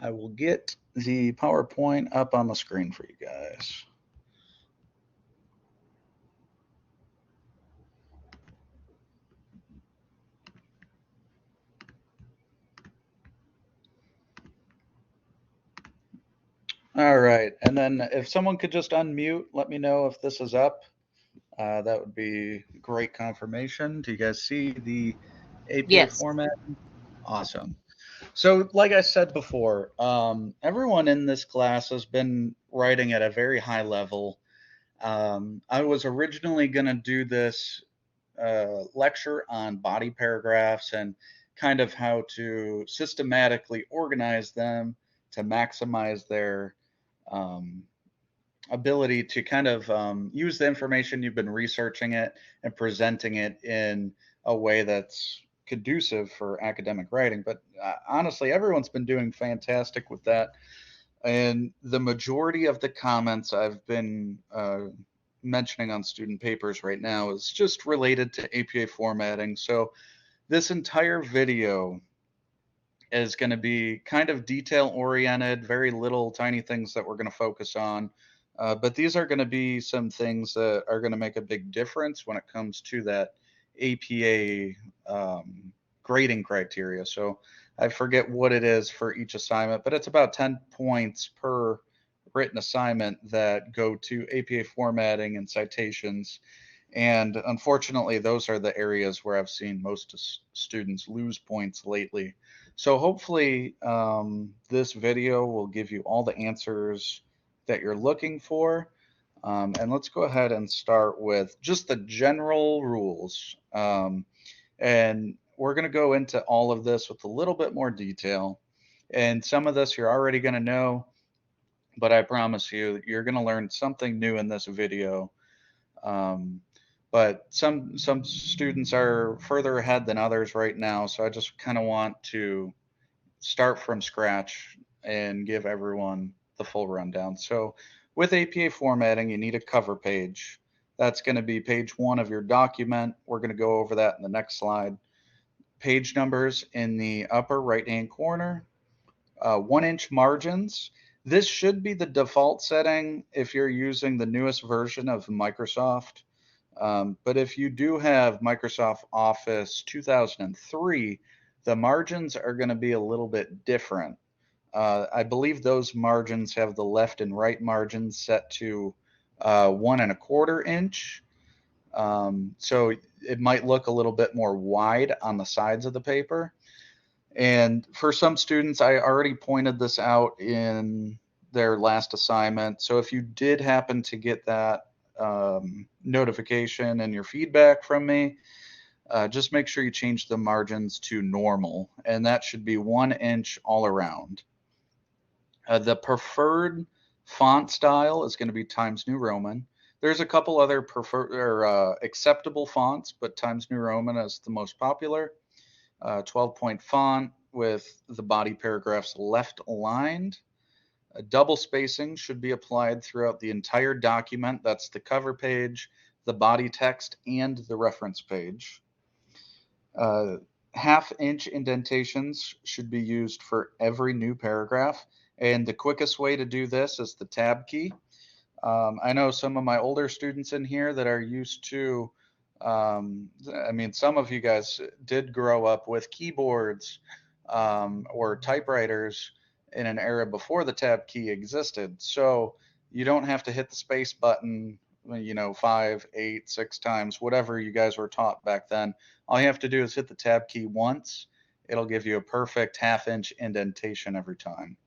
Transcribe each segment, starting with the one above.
I will get the PowerPoint up on the screen for you guys. All right. And then if someone could just unmute, let me know if this is up. That would be great confirmation. Do you guys see the APA Yes. format? Awesome. So, like I said before, everyone in this class has been writing at a very high level. I was originally going to do this lecture on body paragraphs and kind of how to systematically organize them to maximize their um, ability to kind of use the information you've been researching it and presenting it in a way that's conducive for academic writing. But honestly, everyone's been doing fantastic with that. And the majority of the comments I've been mentioning on student papers right now is just related to APA formatting. So this entire video is going to be kind of detail oriented, very little tiny things that we're going to focus on. But these are going to be some things that are going to make a big difference when it comes to that APA grading criteria. So I forget what it is for each assignment, but it's about 10 points per written assignment that go to APA formatting and citations. And unfortunately, those are the areas where I've seen most students lose points lately. So hopefully, this video will give you all the answers that you're looking for. And let's go ahead and start with just the general rules. And we're going to go into all of this with a little bit more detail. And some of this you're already going to know, but I promise you, you're going to learn something new in this video. Um, but some students are further ahead than others right now, so I just kind of want to start from scratch and give everyone the full rundown. So, with APA formatting, you need a cover page. That's going to be page one of your document. We're going to go over that in the next slide. Page numbers in the upper right hand corner, 1 inch margins. This should be the default setting if you're using the newest version of Microsoft. But if you do have Microsoft Office 2003, the margins are going to be a little bit different. I believe those margins have the left and right margins set to 1 1/4 inch. So it might look a little bit more wide on the sides of the paper. And for some students, I already pointed this out in their last assignment. So if you did happen to get that notification and your feedback from me, just make sure you change the margins to normal, and that should be 1 inch all around. The preferred font style is going to be Times New Roman. There's a couple other preferred or acceptable fonts, but Times New Roman is the most popular. 12-point font with the body paragraphs left aligned. A double spacing should be applied throughout the entire document. That's the cover page, the body text, and the reference page. Uh, Half-inch indentations should be used for every new paragraph. And the quickest way to do this is the tab key. I know some of my older students in here that are used to, I mean, some of you guys did grow up with keyboards or typewriters in an era before the tab key existed. So you don't have to hit the space button, you know, 5, 8, 6 times, whatever you guys were taught back then. All you have to do is hit the tab key once. It'll give you a perfect half-inch indentation every time.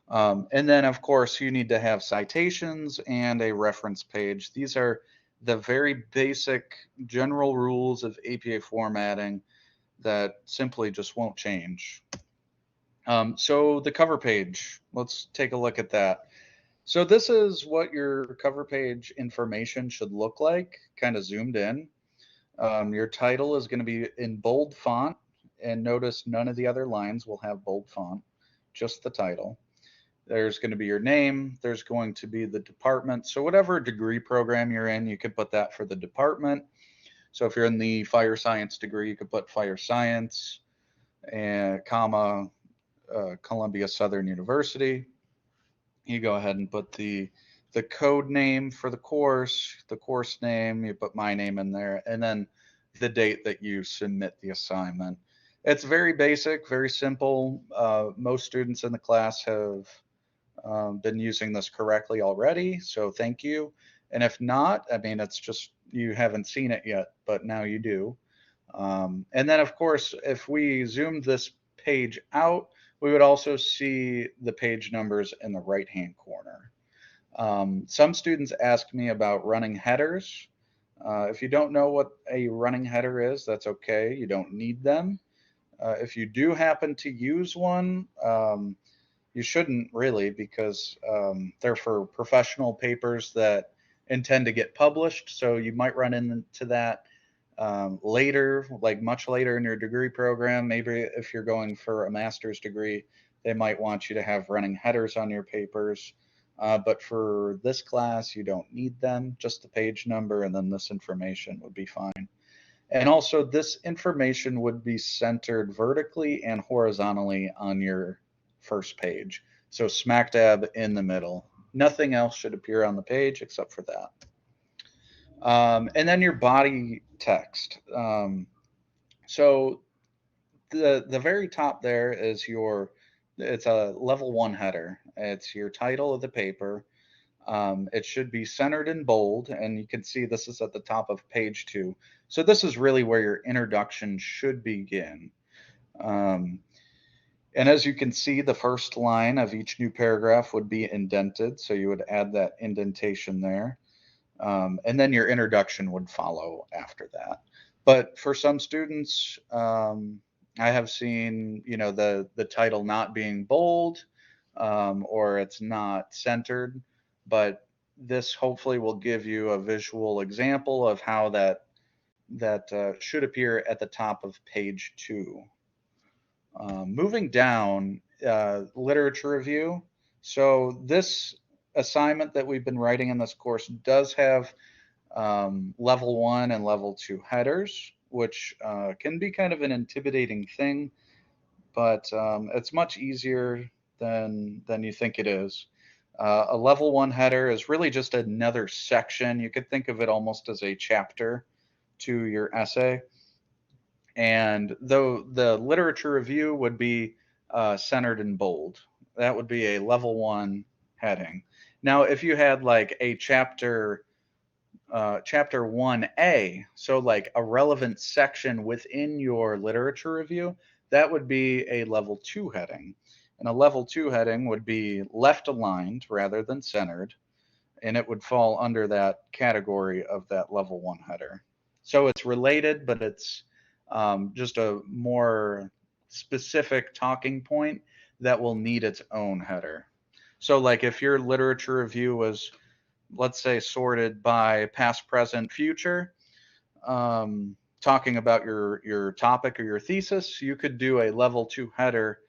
And then, of course, you need to have citations and a reference page. These are the very basic general rules of APA formatting that simply just won't change. So the cover page, let's take a look at that. So this is what your cover page information should look like, kind of zoomed in. Your title is going to be in bold font, and notice none of the other lines will have bold font, just the title. There's going to be your name. There's going to be the department. So whatever degree program you're in, you could put that for the department. So if you're in the fire science degree, you could put fire science and comma Columbia Southern University. You go ahead and put the code name for the course name, you put my name in there, and then the date that you submit the assignment. It's very basic, very simple. Most students in the class have been using this correctly already, so thank you. And if not, I mean, it's just you haven't seen it yet, but now you do. And then, of course, if we zoomed this page out, we would also see the page numbers in the right-hand corner. Some students ask me about running headers. If you don't know what a running header is, that's okay. You don't need them. If you do happen to use one, you shouldn't really, because they're for professional papers that intend to get published. So you might run into that later, like much later in your degree program. Maybe if you're going for a master's degree, they might want you to have running headers on your papers. But for this class, you don't need them, just the page number, and then this information would be fine. And also, this information would be centered vertically and horizontally on your first page. So smack dab in the middle. Nothing else should appear on the page except for that. And then your body text. So the very top there is it's a level 1 header. It's your title of the paper. It should be centered in bold, and you can see this is at the top of page 2. So this is really where your introduction should begin. And as you can see, the first line of each new paragraph would be indented, so you would add that indentation there. And then your introduction would follow after that. But for some students, I have seen, the title not being bold, or it's not centered, but this hopefully will give you a visual example of how that should appear at the top of page 2. Moving down, literature review. So this assignment that we've been writing in this course does have level 1 and level 2 headers, which can be kind of an intimidating thing, but it's much easier than you think it is. A level 1 header is really just another section. You could think of it almost as a chapter to your essay. And though the literature review would be centered in bold, that would be a level 1 heading. Now, if you had like a chapter 1A, so like a relevant section within your literature review, that would be a level 2 heading. And a level 2 heading would be left aligned rather than centered, and it would fall under that category of that level 1 header. So it's related, but it's just a more specific talking point that will need its own header. So like if your literature review was, let's say, sorted by past, present, future, talking about your topic or your thesis, you could do a level 2 header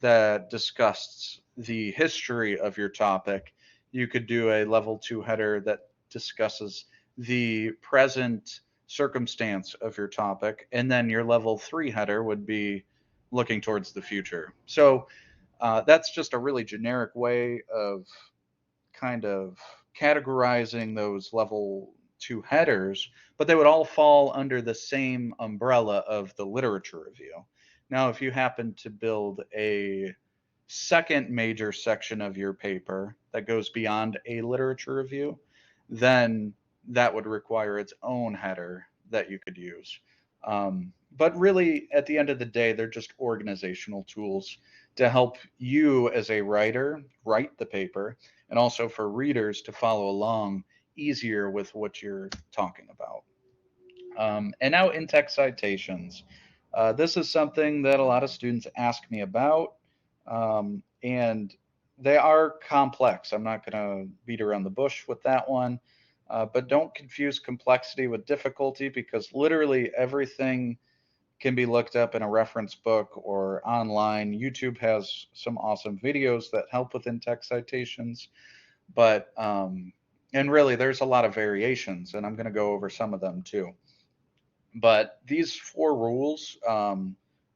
that discussed the history of your topic. You could do a level 2 header that discusses the present circumstance of your topic, and then your level 3 header would be looking towards the future. So that's just a really generic way of kind of categorizing those level 2 headers, but they would all fall under the same umbrella of the literature review. Now, if you happen to build a second major section of your paper that goes beyond a literature review, then that would require its own header that you could use. But really, at the end of the day, they're just organizational tools to help you as a writer write the paper, and also for readers to follow along easier with what you're talking about. And now in-text citations. This is something that a lot of students ask me about, and they are complex. I'm not going to beat around the bush with that one, but don't confuse complexity with difficulty, because literally everything can be looked up in a reference book or online. YouTube has some awesome videos that help with in-text citations, but and really there's a lot of variations, and I'm going to go over some of them too. But these 4 rules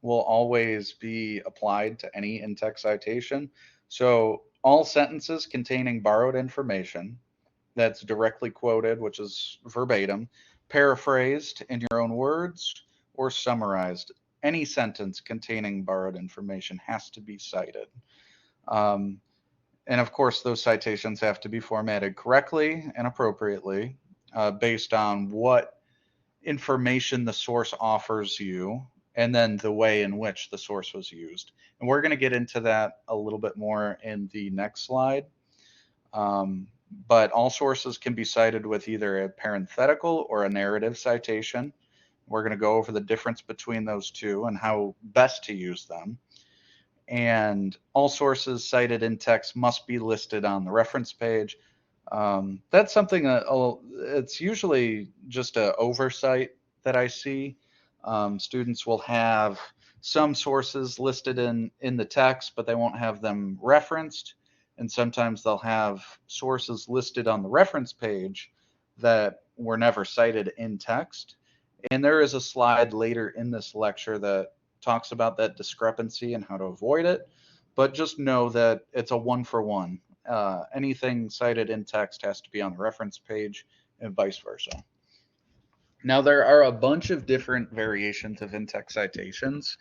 will always be applied to any in-text citation. So all sentences containing borrowed information that's directly quoted, which is verbatim, paraphrased in your own words, or summarized. Any sentence containing borrowed information has to be cited. Um, and of course, those citations have to be formatted correctly and appropriately based on what information the source offers you and then the way in which the source was used. And we're going to get into that a little bit more in the next slide. But all sources can be cited with either a parenthetical or a narrative citation. We're going to go over the difference between those two and how best to use them. And all sources cited in text must be listed on the reference page. That's something that it's usually just an oversight that I see. Students will have some sources listed in the text, but they won't have them referenced. And sometimes they'll have sources listed on the reference page that were never cited in text. And there is a slide later in this lecture that talks about that discrepancy and how to avoid it. But just know that it's a one for one. Anything cited in text has to be on the reference page and vice versa. Now, there are a bunch of different variations of in-text citations,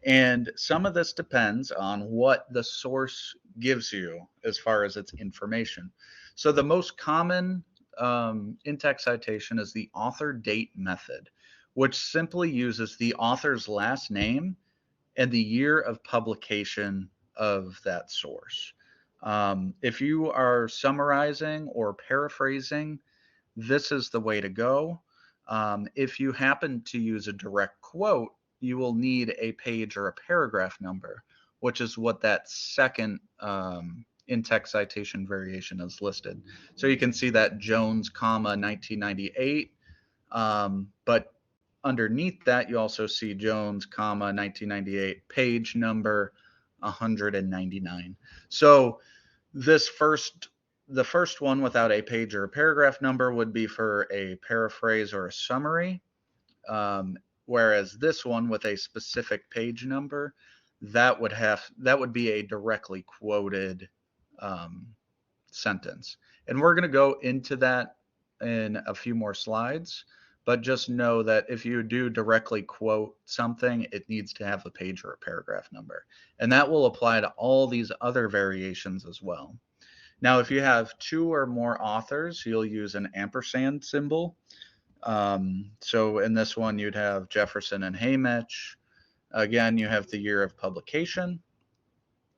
and some of this depends on what the source gives you as far as its information. So the most common in-text citation is the author date method, which simply uses the author's last name and the year of publication of that source. If you are summarizing or paraphrasing, this is the way to go. If you happen to use a direct quote, you will need a page or a paragraph number, which is what that second in-text citation variation is listed. So you can see that Jones, comma 1998, but underneath that you also see Jones, comma 1998, page number 199. So this the first one without a page or a paragraph number would be for a paraphrase or a summary, whereas this one with a specific page number, that would be a directly quoted sentence. And we're going to go into that in a few more slides, but just know that if you do directly quote something, it needs to have a page or a paragraph number. And that will apply to all these other variations as well. Now, if you have two or more authors, you'll use an ampersand symbol. So in this one, you'd have Jefferson and Haymitch. Again, you have the year of publication.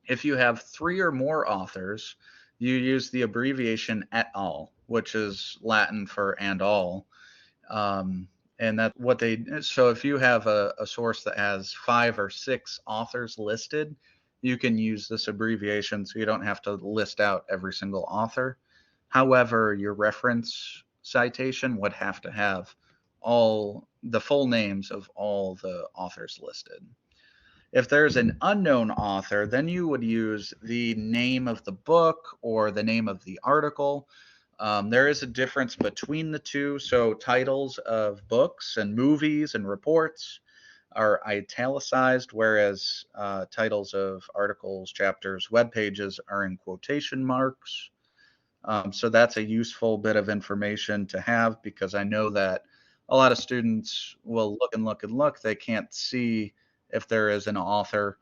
If you have three or more authors, you use the abbreviation et al., which is Latin for and all. And that's what so if you have a source that has 5 or 6 authors listed, you can use this abbreviation so you don't have to list out every single author. However, your reference citation would have to have all the full names of all the authors listed. If there's an unknown author, then you would use the name of the book or the name of the article. There is a difference between the two. So titles of books and movies and reports are italicized, whereas titles of articles, chapters, web pages are in quotation marks. So that's a useful bit of information to have, because I know that a lot of students will look and look and look. They can't see if there is an author.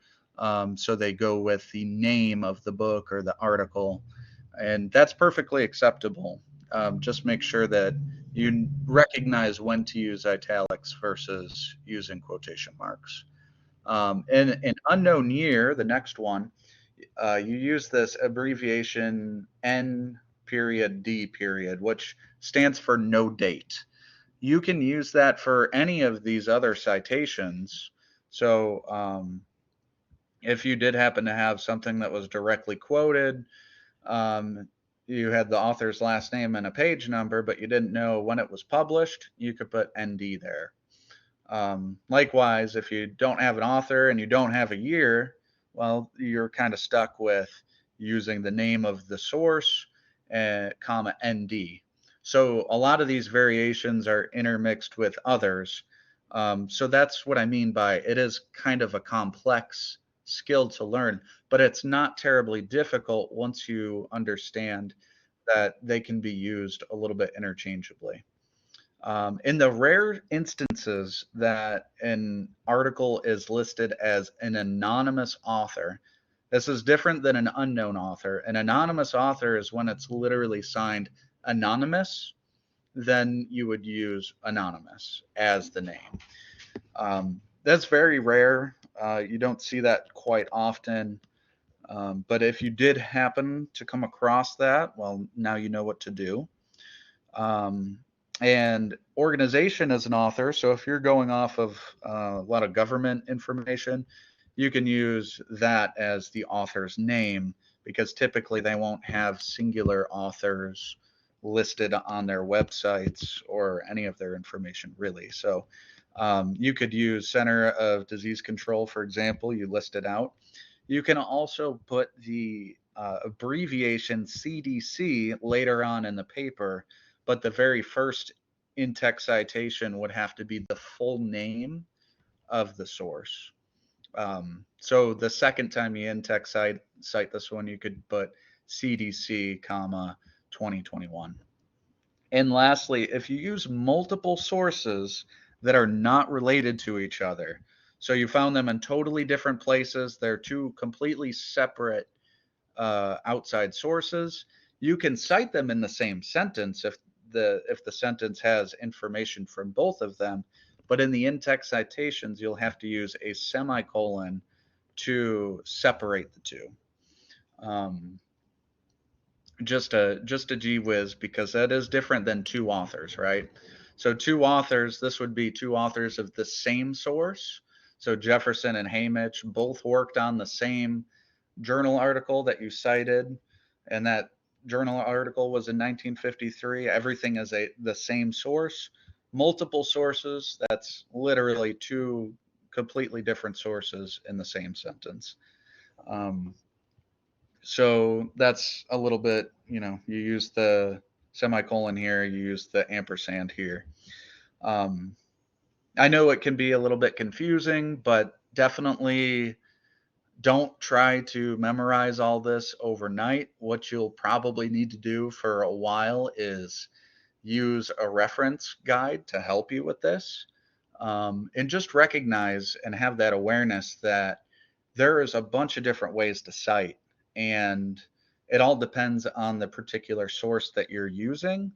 So they go with the name of the book or the article, and that's perfectly acceptable. Just make sure that you recognize when to use italics versus using quotation marks. In an unknown year, the next one, you use this abbreviation N period D period, which stands for no date. You can use that for any of these other citations. So if you did happen to have something that was directly quoted, you had the author's last name and a page number, but you didn't know when it was published, you could put ND there. Likewise, if you don't have an author and you don't have a year, well, you're kind of stuck with using the name of the source, comma ND. So a lot of these variations are intermixed with others, So that's what I mean by it is kind of a complex skill to learn, but it's not terribly difficult once you understand that they can be used a little bit interchangeably. In the rare instances that an article is listed as an anonymous author, this is different than an unknown author. An anonymous author is when it's literally signed anonymous, then you would use anonymous as the name. That's very rare. You don't see that quite often. But if you did happen to come across that, well, now you know what to do. Um, and organization as an author, so if you're going off of a lot of government information, you can use that as the author's name because typically they won't have singular authors listed on their websites or any of their information really. So you could use Center of Disease Control, for example, you list it out. You can also put the abbreviation CDC later on in the paper, but the very first in-text citation would have to be the full name of the source. So the second time you in-text cite this one, you could put CDC, comma 2021. And lastly, if you use multiple sources that are not related to each other, so you found them in totally different places, they're two completely separate outside sources, you can cite them in the same sentence if the sentence has information from both of them, but in the in-text citations, you'll have to use a semicolon to separate the two. Just a gee whiz because that is different than two authors, right? So two authors, this would be two authors of the same source. So Jefferson and Hamish both worked on the same journal article that you cited, and that journal article was in 1953. Everything is the same source. Multiple sources, that's literally two completely different sources in the same sentence. Um, so that's a little bit, you use the semicolon here, you use the ampersand here. Um, I know it can be a little bit confusing, but definitely don't try to memorize all this overnight. What you'll probably need to do for a while is use a reference guide to help you with this. And just recognize and have that awareness that there is a bunch of different ways to cite, and it all depends on the particular source that you're using.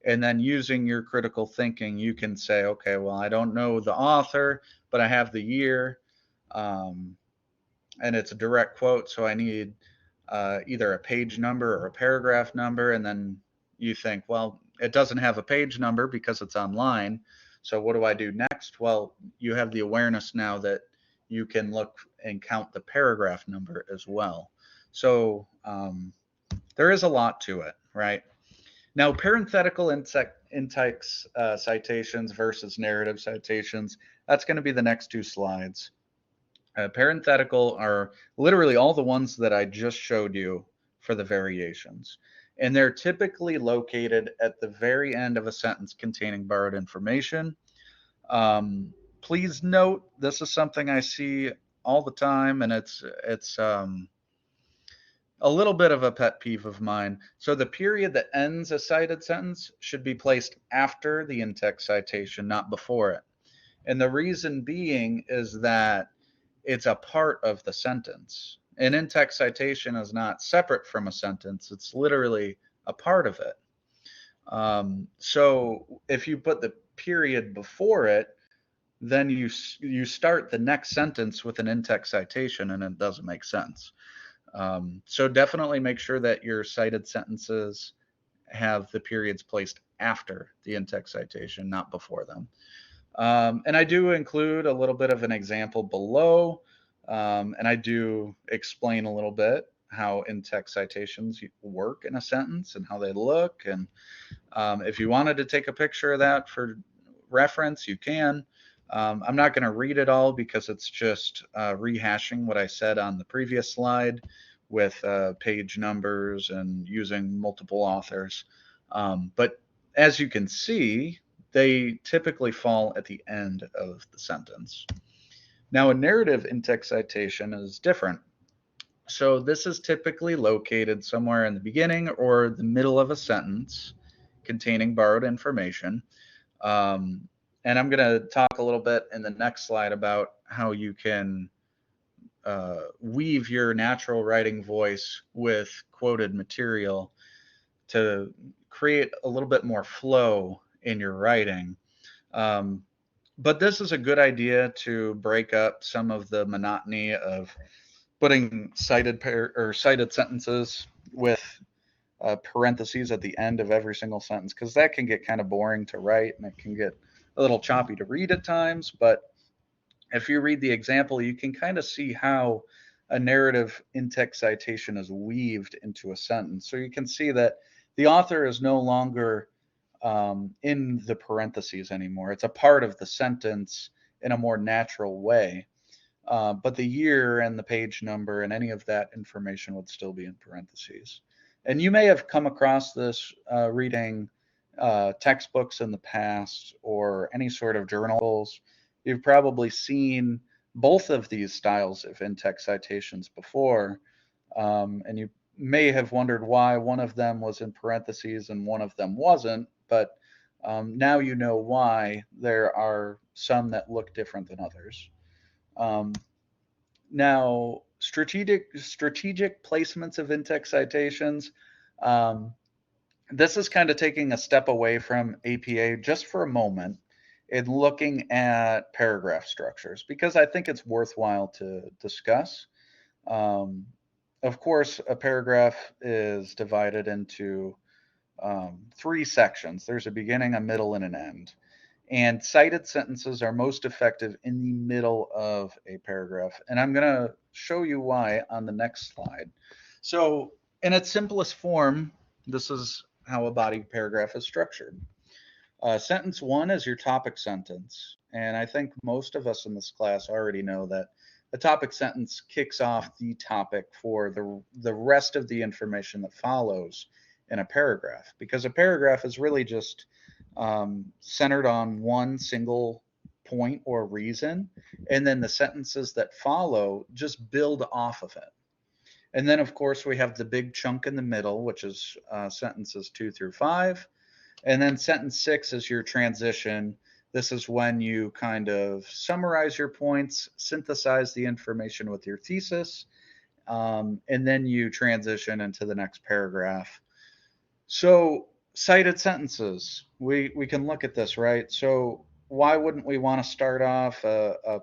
And then using your critical thinking, you can say, okay, well, I don't know the author, but I have the year. And it's a direct quote, so I need either a page number or a paragraph number. And then you think, well, it doesn't have a page number because it's online. So what do I do next? Well, you have the awareness now that you can look and count the paragraph number as well. So there is a lot to it, right? Now, parenthetical in-text citations versus narrative citations, that's going to be the next two slides. Parenthetical are literally all the ones that I just showed you for the variations. And they're typically located at the very end of a sentence containing borrowed information. Please note, this is something I see all the time, and it's a little bit of a pet peeve of mine. So the period that ends a cited sentence should be placed after the in-text citation, not before it. And the reason being is that it's a part of the sentence. An in-text citation is not separate from a sentence. It's literally a part of it. So if you put the period before it, then you start the next sentence with an in-text citation, and it doesn't make sense. So definitely make sure that your cited sentences have the periods placed after the in-text citation, not before them. And I do include a little bit of an example below, and I do explain a little bit how in-text citations work in a sentence and how they look. And if you wanted to take a picture of that for reference, you can. I'm not going to read it all because it's just rehashing what I said on the previous slide with page numbers and using multiple authors. But as you can see, they typically fall at the end of the sentence. Now, a narrative in-text citation is different. So this is typically located somewhere in the beginning or the middle of a sentence containing borrowed information. And I'm going to talk a little bit in the next slide about how you can weave your natural writing voice with quoted material to create a little bit more flow in your writing. But this is a good idea to break up some of the monotony of putting cited sentences with parentheses at the end of every single sentence, because that can get kind of boring to write and it can get a little choppy to read at times. But if you read the example, you can kind of see how a narrative in-text citation is weaved into a sentence. So you can see that the author is no longer in the parentheses anymore. It's a part of the sentence in a more natural way. But the year and the page number and any of that information would still be in parentheses. And you may have come across this reading textbooks in the past or any sort of journals. You've probably seen both of these styles of in-text citations before, and you may have wondered why one of them was in parentheses and one of them wasn't, but now you know why there are some that look different than others. Now, strategic placements of in-text citations. This is kind of taking a step away from APA just for a moment and looking at paragraph structures, because I think it's worthwhile to discuss. Of course, a paragraph is divided into 3 sections. There's a beginning, a middle, and an end. And cited sentences are most effective in the middle of a paragraph. And I'm going to show you why on the next slide. So in its simplest form, this is how a body paragraph is structured. Sentence 1 is your topic sentence. And I think most of us in this class already know that a topic sentence kicks off the topic for the rest of the information that follows in a paragraph, because a paragraph is really just centered on one single point or reason, and then the sentences that follow just build off of it. And then, of course, we have the big chunk in the middle, which is sentences 2 through 5. And then sentence 6 is your transition. This is when you kind of summarize your points, synthesize the information with your thesis, and then you transition into the next paragraph. So cited sentences, we can look at this, right? So why wouldn't we want to start off a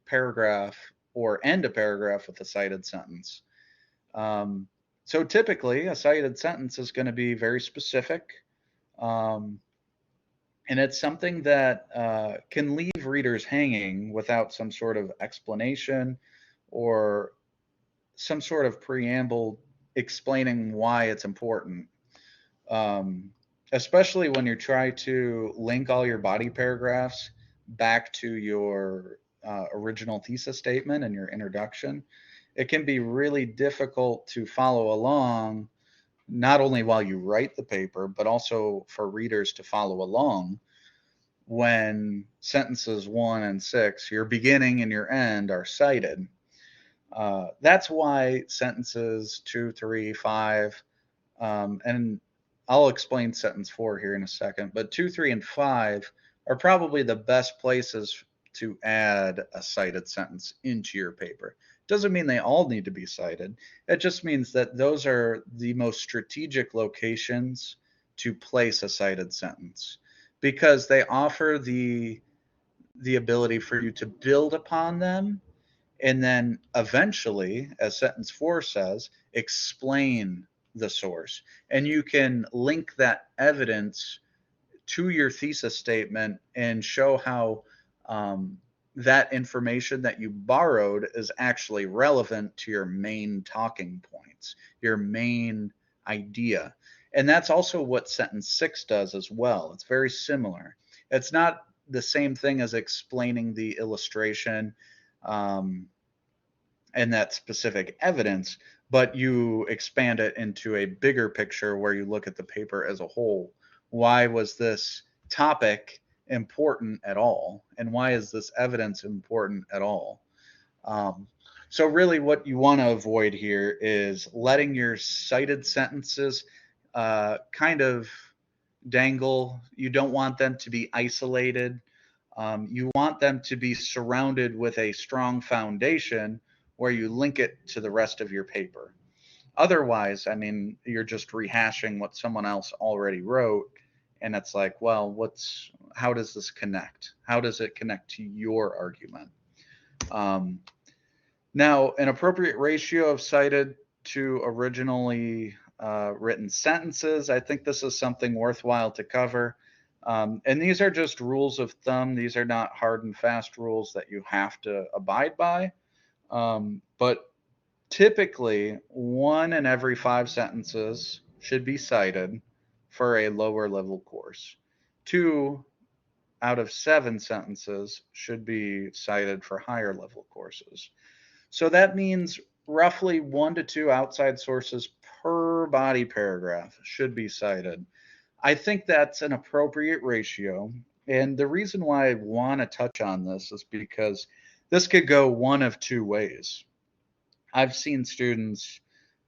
paragraph or end a paragraph with a cited sentence? So typically a cited sentence is going to be very specific, and it's something that can leave readers hanging without some sort of explanation or some sort of preamble explaining why it's important. Especially when you try to link all your body paragraphs back to your original thesis statement and your introduction. It can be really difficult to follow along, not only while you write the paper, but also for readers to follow along when sentences 1 and 6, your beginning and your end, are cited. That's why sentences 2, 3, 5, and I'll explain sentence 4 here in a second, but 2, 3, and 5 are probably the best places to add a cited sentence into your paper. Doesn't mean they all need to be cited. It just means that those are the most strategic locations to place a cited sentence, because they offer the ability for you to build upon them, and then eventually, as sentence 4 says, explain the source. And you can link that evidence to your thesis statement and show how that information that you borrowed is actually relevant to your main talking points, your main idea. And that's also what sentence 6 does as well. It's very similar. It's not the same thing as explaining the illustration and that specific evidence, but you expand it into a bigger picture where you look at the paper as a whole. Why was this topic important at all? And why is this evidence important at all? Um, so really what you want to avoid here is letting your cited sentences kind of dangle. You don't want them to be isolated. You want them to be surrounded with a strong foundation where you link it to the rest of your paper. Otherwise, I mean, you're just rehashing what someone else already wrote, and it's like, well, how does this connect? How does it connect to your argument? Um, Now, an appropriate ratio of cited to originally written sentences, I think this is something worthwhile to cover. And these are just rules of thumb. These are not hard and fast rules that you have to abide by. But typically, 1 in every 5 sentences should be cited for a lower level course. 2 out of 7 sentences should be cited for higher level courses. So that means roughly 1 to 2 outside sources per body paragraph should be cited. I think that's an appropriate ratio. And the reason why I want to touch on this is because this could go one of 2 ways. I've seen students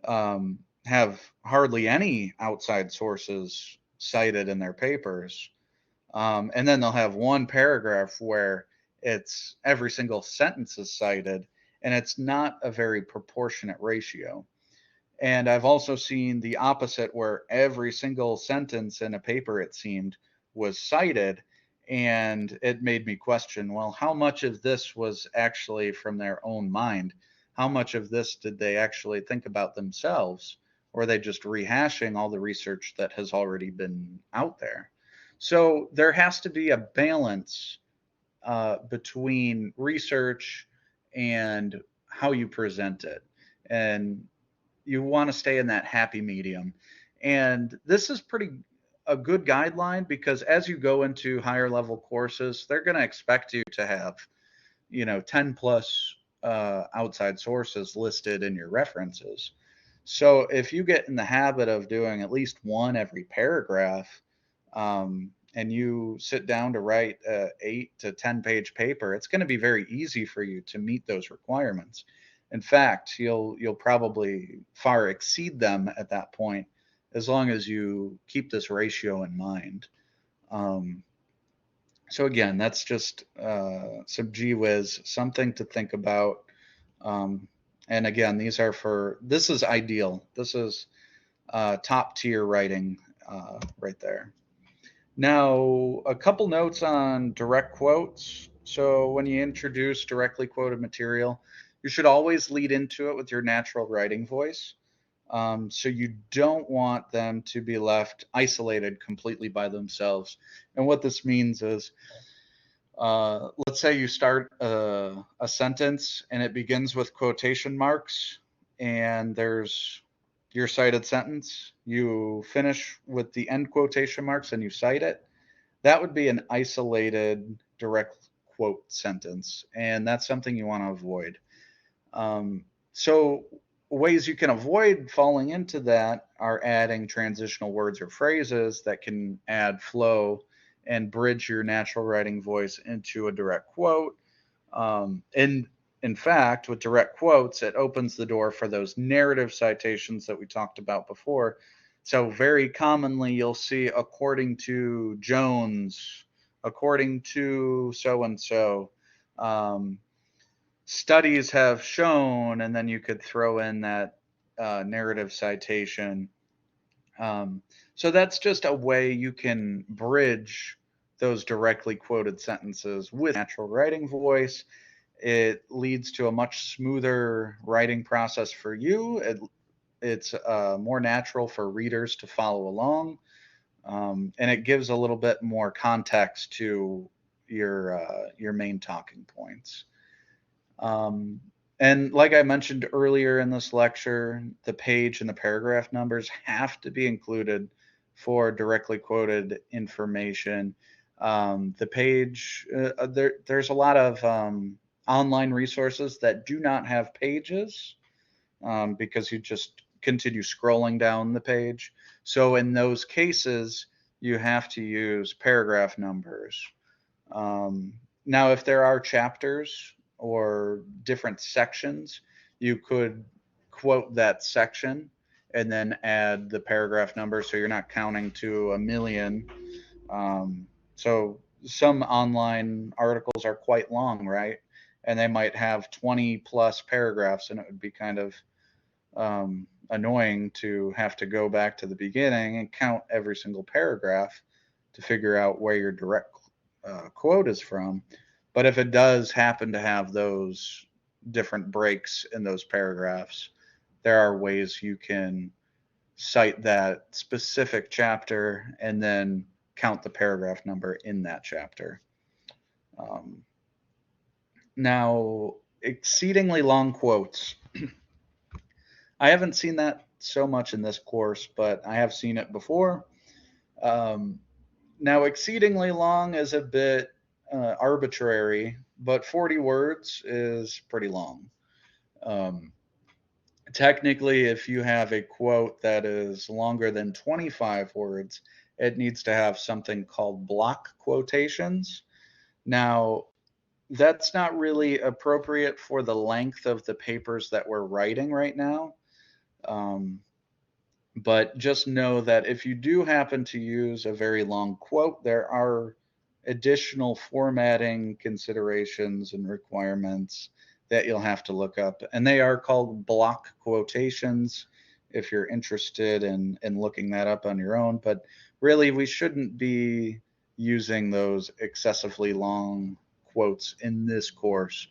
have hardly any outside sources cited in their papers. And then they'll have one paragraph where it's every single sentence is cited, and it's not a very proportionate ratio. And I've also seen the opposite where every single sentence in a paper, it seemed, was cited. And it made me question, well, how much of this was actually from their own mind? How much of this did they actually think about themselves? Or are they just rehashing all the research that has already been out there? So there has to be a balance between research and how you present it. And you want to stay in that happy medium. And this is pretty a good guideline because as you go into higher level courses, they're going to expect you to have, 10 plus outside sources listed in your references. So if you get in the habit of doing at least one every paragraph, and you sit down to write a 8 to 10 page paper, it's going to be very easy for you to meet those requirements. In fact, you'll probably far exceed them at that point, as long as you keep this ratio in mind. Um, so again, that's just some gee whiz, something to think about. Um, and again, this is ideal. This is top tier writing right there. Now, a couple notes on direct quotes. So when you introduce directly quoted material, you should always lead into it with your natural writing voice. So you don't want them to be left isolated completely by themselves. And what this means is, let's say you start a sentence and it begins with quotation marks, and there's your cited sentence. You finish with the end quotation marks and you cite it. That would be an isolated direct quote sentence, and that's something you want to avoid. So ways you can avoid falling into that are adding transitional words or phrases that can add flow and bridge your natural writing voice into a direct quote. And in fact, with direct quotes, it opens the door for those narrative citations that we talked about before. So very commonly you'll see according to Jones, according to so and so. Studies have shown, and then you could throw in that narrative citation. So that's just a way you can bridge those directly quoted sentences with natural writing voice. It leads to a much smoother writing process for you. It's more natural for readers to follow along, and it gives a little bit more context to your main talking points. Um, and like I mentioned earlier in this lecture, the page and the paragraph numbers have to be included for directly quoted information. The page, there's a lot of online resources that do not have pages because you just continue scrolling down the page. So in those cases, you have to use paragraph numbers. Now, if there are chapters or different sections, you could quote that section and then add the paragraph number so you're not counting to a million. So some online articles are quite long, right? And they might have 20 plus paragraphs, and it would be kind of annoying to have to go back to the beginning and count every single paragraph to figure out where your direct quote is from. But if it does happen to have those different breaks in those paragraphs, there are ways you can cite that specific chapter and then count the paragraph number in that chapter. Um, Now, exceedingly long quotes. I haven't seen that so much in this course, but I have seen it before. Um, Now, exceedingly long is a bit arbitrary, but 40 words is pretty long. Um, Technically, if you have a quote that is longer than 25 words, it needs to have something called block quotations. Now, that's not really appropriate for the length of the papers that we're writing right now. Um, but just know that if you do happen to use a very long quote, there are additional formatting considerations and requirements that you'll have to look up. And they are called block quotations if you're interested in looking that up on your own. But really, we shouldn't be using those excessively long quotes in this course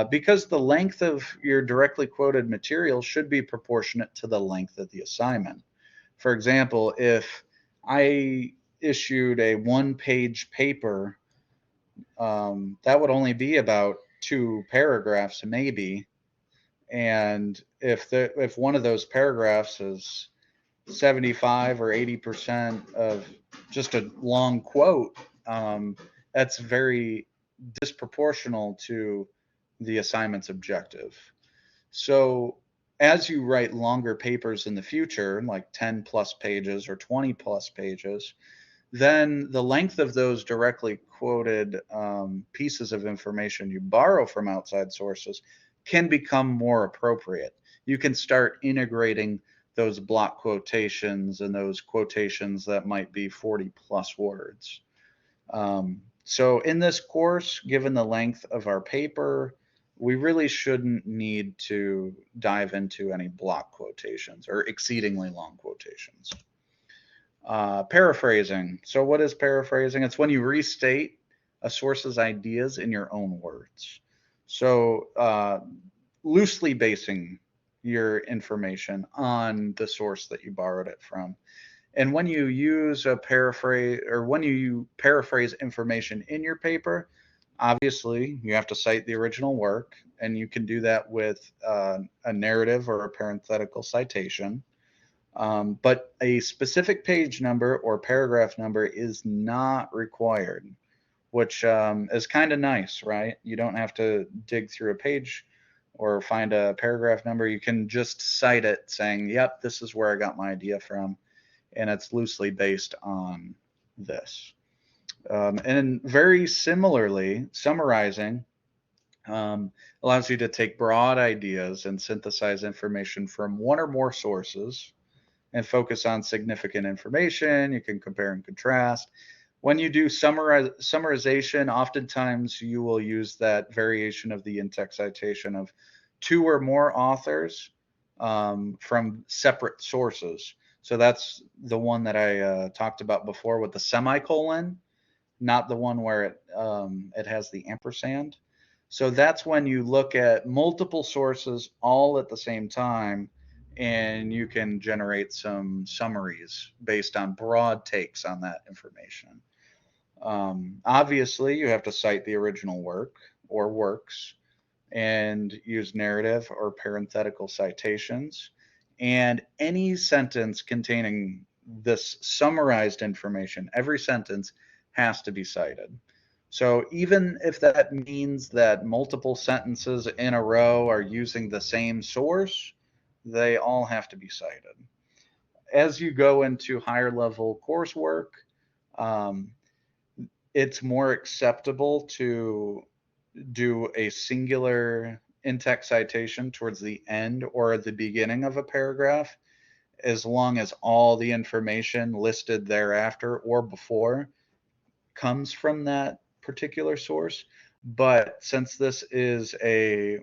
because the length of your directly quoted material should be proportionate to the length of the assignment. For example, if I issued a one-page paper, that would only be about 2 paragraphs, maybe. And if one of those paragraphs is 75 or 80% of just a long quote, that's very disproportional to the assignment's objective. So as you write longer papers in the future, like 10 plus pages or 20 plus pages, then the length of those directly quoted pieces of information you borrow from outside sources can become more appropriate. You can start integrating those block quotations and those quotations that might be 40 plus words. So in this course, given the length of our paper, we really shouldn't need to dive into any block quotations or exceedingly long quotations. Paraphrasing. So what is paraphrasing? It's when you restate a source's ideas in your own words. So loosely basing your information on the source that you borrowed it from. And when you use a paraphrase or when you paraphrase information in your paper, obviously you have to cite the original work, and you can do that with a narrative or a parenthetical citation. But a specific page number or paragraph number is not required, which is kind of nice, right? You don't have to dig through a page or find a paragraph number. You can just cite it saying, yep, this is where I got my idea from, and it's loosely based on this. And very similarly, summarizing allows you to take broad ideas and synthesize information from one or more sources and focus on significant information. You can compare and contrast. When you do summarization, oftentimes you will use that variation of the in-text citation of 2 or more authors from separate sources. So that's the one that I talked about before with the semicolon, not the one where it has the ampersand. So that's when you look at multiple sources all at the same time, and you can generate some summaries based on broad takes on that information. Obviously, you have to cite the original work or works and use narrative or parenthetical citations. And any sentence containing this summarized information, every sentence has to be cited. So even if that means that multiple sentences in a row are using the same source, they all have to be cited. As you go into higher level coursework, um, it's more acceptable to do a singular in-text citation towards the end or at the beginning of a paragraph, as long as all the information listed thereafter or before comes from that particular source. But since this is a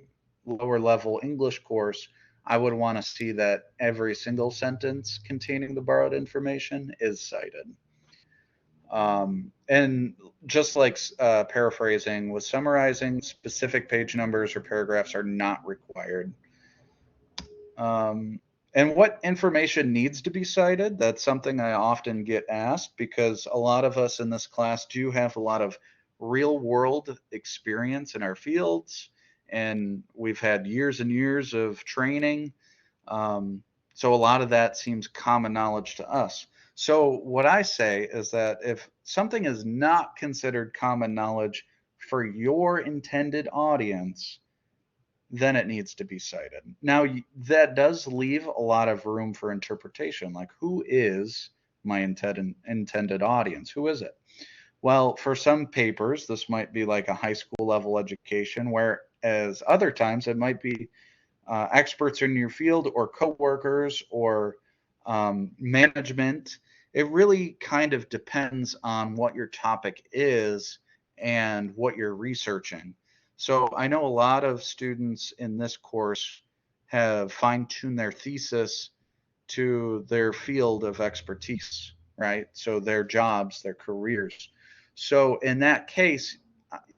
lower level English course, I would want to see that every single sentence containing the borrowed information is cited. And just like paraphrasing, with summarizing, specific page numbers or paragraphs are not required. Um, and what information needs to be cited? That's something I often get asked because a lot of us in this class do have a lot of real world experience in our fields, and we've had years and years of training. Um, so a lot of that seems common knowledge to us. So what I say is that if something is not considered common knowledge for your intended audience, then it needs to be cited. Now, that does leave a lot of room for interpretation. Like, who is my intended audience? Who is it? Well, for some papers, this might be like a high school level education, whereas other times it might be experts in your field or coworkers or management. It really kind of depends on what your topic is and what you're researching. So I know a lot of students in this course have fine-tuned their thesis to their field of expertise, right? So their jobs, their careers. So in that case,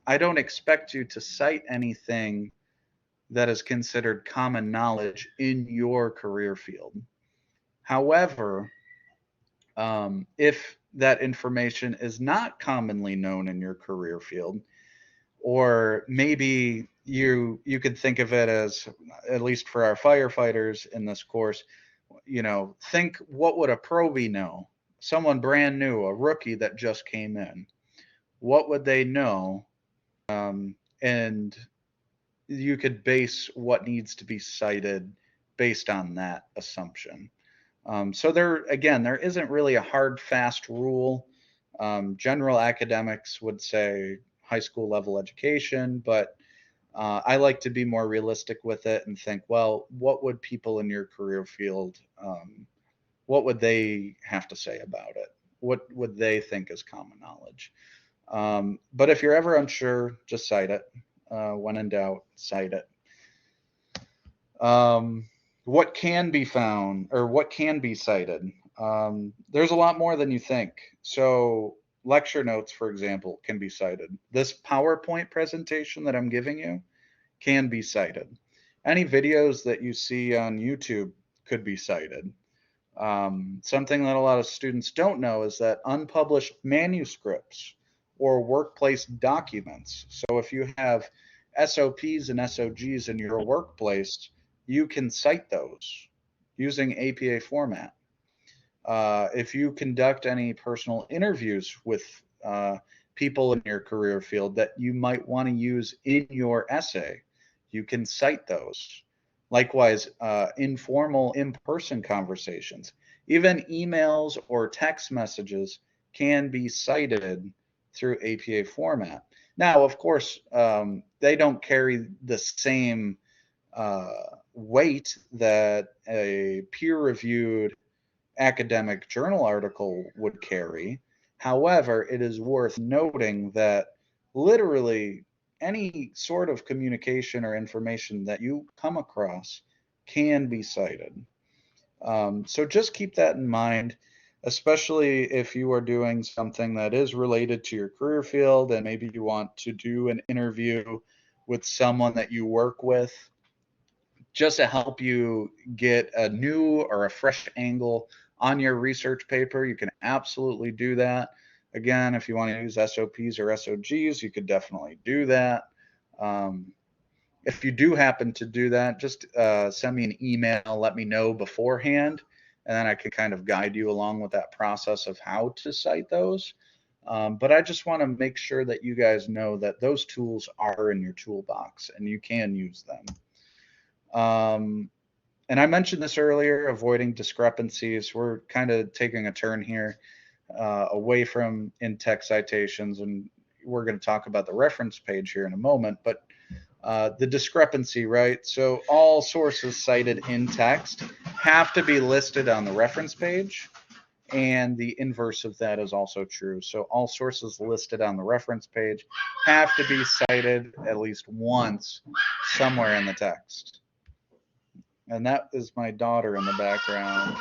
I don't expect you to cite anything that is considered common knowledge in your career field. However, if that information is not commonly known in your career field, or maybe you could think of it as, at least for our firefighters in this course, think, what would a probie know? Someone brand new, a rookie that just came in. What would they know? And you could base what needs to be cited based on that assumption. So there isn't really a hard, fast rule. General academics would say high school level education, but I like to be more realistic with it and think, well, what would people in your career field, what would they have to say about it? What would they think is common knowledge? But if you're ever unsure, just cite it. When in doubt, cite it. What can be found or what can be cited? There's a lot more than you think. So lecture notes, for example, can be cited. This PowerPoint presentation that I'm giving you can be cited. Any videos that you see on YouTube could be cited. Something that a lot of students don't know is that unpublished manuscripts or workplace documents. So if you have SOPs and SOGs in your workplace, you can cite those using APA format. If you conduct any personal interviews with people in your career field that you might want to use in your essay, you can cite those. Likewise, informal in-person conversations, even emails or text messages can be cited through APA format. Now, of course, they don't carry the same weight that a peer-reviewed academic journal article would carry. However, it is worth noting that literally any sort of communication or information that you come across can be cited. So just keep that in mind, especially if you are doing something that is related to your career field and maybe you want to do an interview with someone that you work with, just to help you get a new or a fresh angle on your research paper. You can absolutely do that. Again, if you want to use SOPs or SOGs, you could definitely do that. If you do happen to do that, just send me an email, let me know beforehand, and then I can kind of guide you along with that process of how to cite those. But I just want to make sure that you guys know that those tools are in your toolbox and you can use them. And I mentioned this earlier, avoiding discrepancies. We're kind of taking a turn here. away from in-text citations, and we're going to talk about the reference page here in a moment, but the discrepancy, right? So all sources cited in text have to be listed on the reference page, and the inverse of that is also true. So all sources listed on the reference page have to be cited at least once somewhere in the text. And that is my daughter in the background.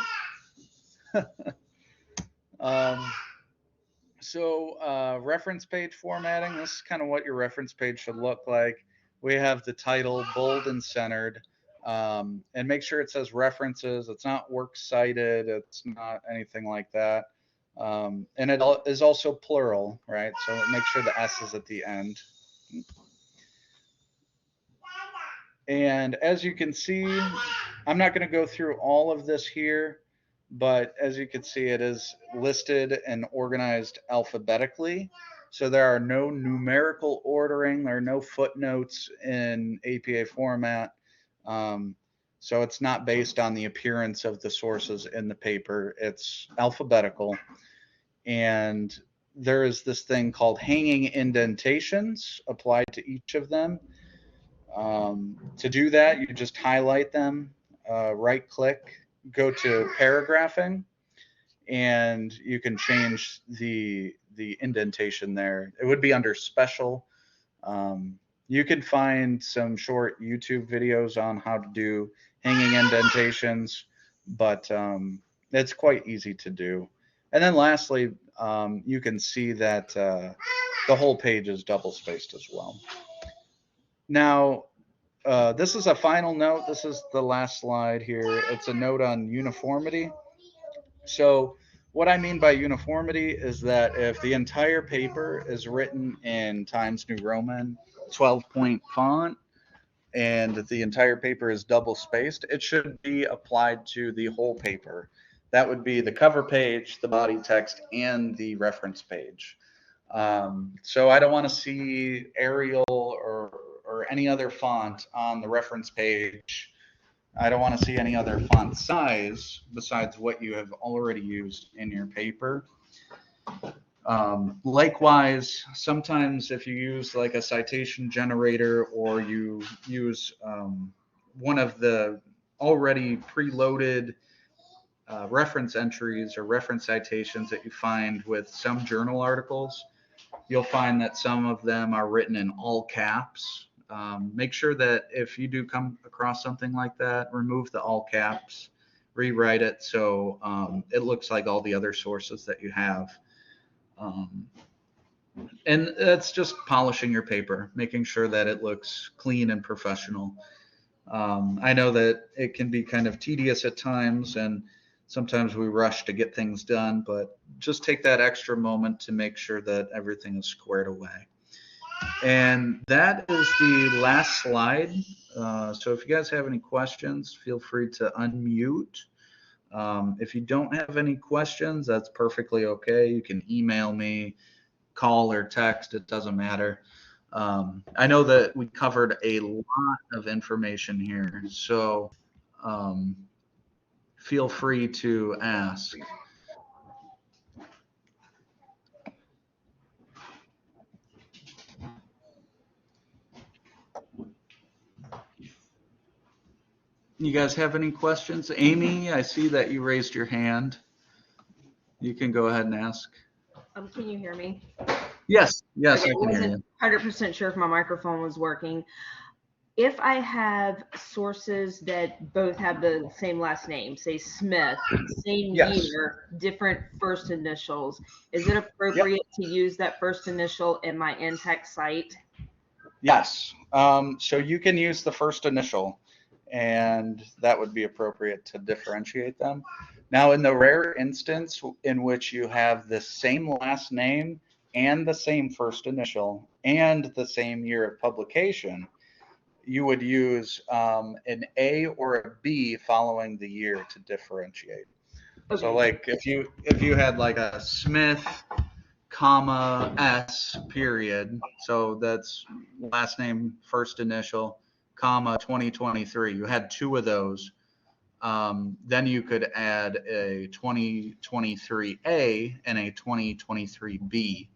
Reference page formatting, this is kind of what your reference page should look like. We have the title bold and centered, and make sure it says references. It's not works cited. It's not anything like that. And it is also plural, right? So make sure the S is at the end. And as you can see, I'm not going to go through all of this here, but as you can see, it is listed and organized alphabetically. So there are no numerical ordering. There are no footnotes in APA format. So it's not based on the appearance of the sources in the paper. It's alphabetical. And there is this thing called hanging indentations applied to each of them. To do that, you just highlight them, right click, go to paragraphing, and you can change the indentation there. It would be under special. You can find some short YouTube videos on how to do hanging indentations, but it's quite easy to do. And then lastly, you can see that the whole page is double spaced as well. Now, this is a final note. This is the last slide here. It's a note on uniformity. So what I mean by uniformity is that if the entire paper is written in Times New Roman 12-point font and the entire paper is double spaced, it should be applied to the whole paper. That would be the cover page, the body text, and the reference page. So I don't want to see Arial or any other font on the reference page. I don't want to see any other font size besides what you have already used in your paper. Likewise, sometimes if you use like a citation generator or you use one of the already preloaded reference entries or reference citations that you find with some journal articles, you'll find that some of them are written in all caps. Make sure that if you do come across something like that, remove the all caps, rewrite it so it looks like all the other sources that you have. And that's just polishing your paper, making sure that it looks clean and professional. I know that it can be kind of tedious at times, and sometimes we rush to get things done, but just take that extra moment to make sure that everything is squared away. And that is the last slide. So if you guys have any questions, feel free to unmute. If you don't have any questions, that's perfectly okay. You can email me, call or text, it doesn't matter. I know that we covered a lot of information here, so feel free to ask. You guys have any questions? Amy, I see that you raised your hand. You can go ahead and ask. Can you hear me? Yes, yes, okay, I can hear you. 100% sure if my microphone was working. If I have sources that both have the same last name, say Smith, same year, different first initials, is it appropriate to use that first initial in my in-text cite? Yes. So you can use the first initial, and that would be appropriate to differentiate them. Now, in the rare instance in which you have the same last name and the same first initial and the same year of publication, you would use an A or a B following the year to differentiate. Okay. So like if you had like a Smith, comma, S, period, so that's last name, first initial, comma, 2023, you had two of those, then you could add a 2023A and a 2023B.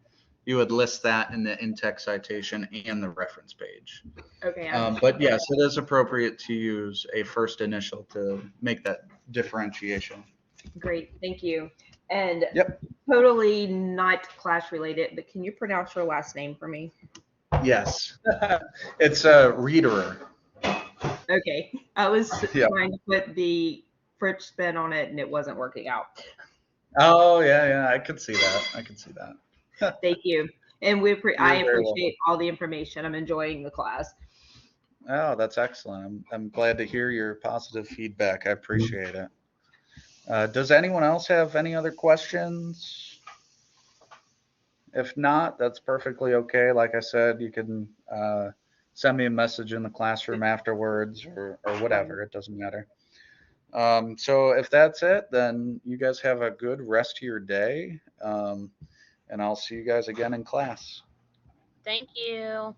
You would list that in the in-text citation and the reference page. Okay. But yes, it is appropriate to use a first initial to make that differentiation. Great. Thank you. And Yep. totally not class related, but can you pronounce your last name for me? Yes. It's a Reederer. Okay. I was Yep. trying to put the French spin on it and it wasn't working out. Oh, yeah. I could see that. Thank you. And I You're very welcome. appreciate all the information. I'm enjoying the class. Oh, that's excellent. I'm glad to hear your positive feedback. I appreciate it. Does anyone else have any other questions? If not, that's perfectly okay. Like I said, you can send me a message in the classroom afterwards or whatever. It doesn't matter. So if that's it, then you guys have a good rest of your day. And I'll see you guys again in class. Thank you.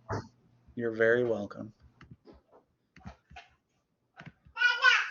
You're very welcome.